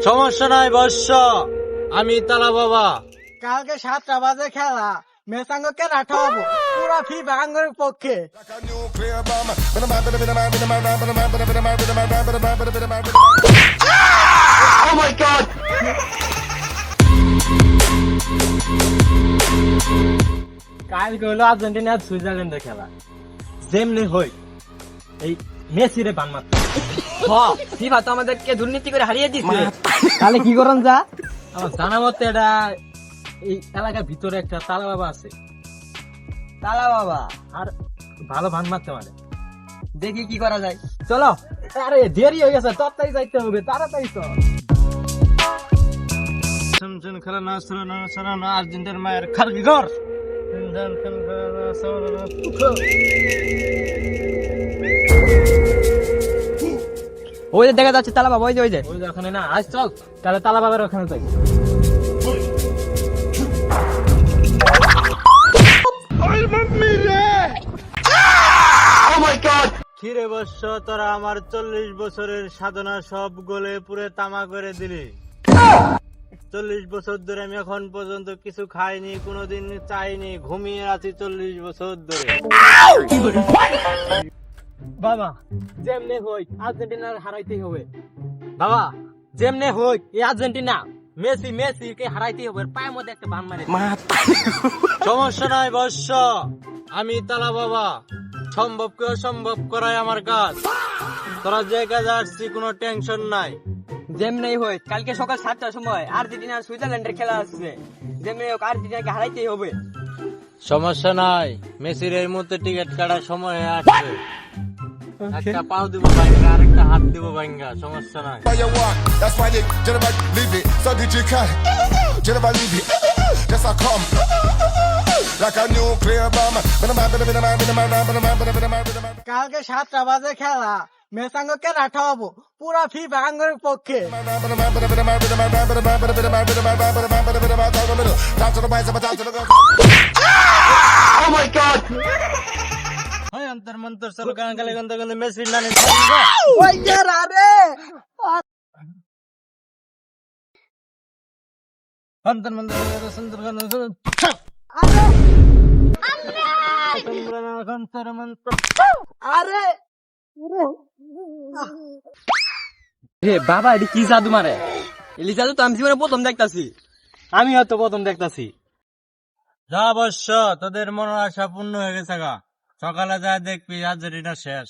সমস্যা নাই বর্ষ, আমি তালা বাবা। কালকে 7টা বাজে খেলা, মেসাঙ্গকে রাঠাবো পুরা ফিফা আঙ্গুরের পক্ষে। কালকে হলো আর্জেন্টিনা আর সুইজারল্যান্ডের খেলা, যেমনি হই এই মেসিরে বান মারতে। ফিফা তো আমাদেরকে দুর্নীতি করে হারিয়ে দিচ্ছে। তাহলে কি করেন যা? আমার জানা মতে এটা এই এলাকার ভিতরে একটা তালা বাবা আছে, তালা বাবা, আর ভালো ভান মারতে পারে। দেখি কি করা যায়। চলো, আরে দেরি হয়ে গেছে, তাড়াতাড়ি যাইতে হবে, তাড়াতাড়ি তো। খেলা না শুরু না শোনা না, আর্জেন্টিনার মায়ের খালকি ঘর। ওই যে দেখা যাচ্ছে তালা বাবা, ওই যে ওই যে ওখানে না, আজ চল তাহলে তালা বাবার ওখানে যাই। কিরে বৎস, তোরা আমার 40 বছরের সাধনা সব গলে পুরে তামা করে দিলি। 40 বছর ধরে আমি এখন পর্যন্ত কিছু খাইনি, কোনোদিন চাইনি, ঘুমিয়ে আছি 40 বছর ধরে। বাবা যেমনে হই আর্জেন্টিনার হারাইতেই হবে। বাবা যেমনে হই এই আর্জেন্টিনা মেসি মেসি কে হারাইতেই হবে, পায়ের মধ্যে একটা বান মারে। সমস্যা নাই বৎস, আমি তালা বাবা, সম্ভবকে অসম্ভব করাই আমার কাজ। তোরা যে কাজে আসছি কোনো টেনশন নাই। যেমনি হয় কালকে সকাল 7টার সময় আর্জেন্টিনা আর সুইজারল্যান্ডের খেলা আসছে। যেমনি হোক আর্জেন্টিনাকে হারাইতেই হবে। সমস্যা নাই, মেসির এই মুহূর্তে টিকিট কাটার সময় আসছে। একটা পাও দিব ভাঙ্গা, আর একটা হাত দিব ভাঙ্গা, সমস্যা নাই। You walk, that's why they never leave it. So did you cut? Never leave it. Just I come like a nuclear bomb. কালকে 7টা বাজে খেলা, মেসাঙ্গকে রাঠাবো পুরা ফিফা আঙ্গুরের পক্ষে। হয় অন্তর মন্তর চলো গান গালে গন্ধ গন্ধ মেসির নানি। ওই যে রে অন্তর মন্তর সুন্দর গান অন্তর মন্তর। আরে বাবা এটি কি জাদু মারে? এলি জাদু তো আমি জীবনে প্রথম দেখতাছি। আমি হয়তো প্রথম দেখতাছি। যা অবশ্য তোদের মনের আশা পূর্ণ হয়ে গেছে গা, সকালে যা দেখবি আর্জেন্টিনা শেষ।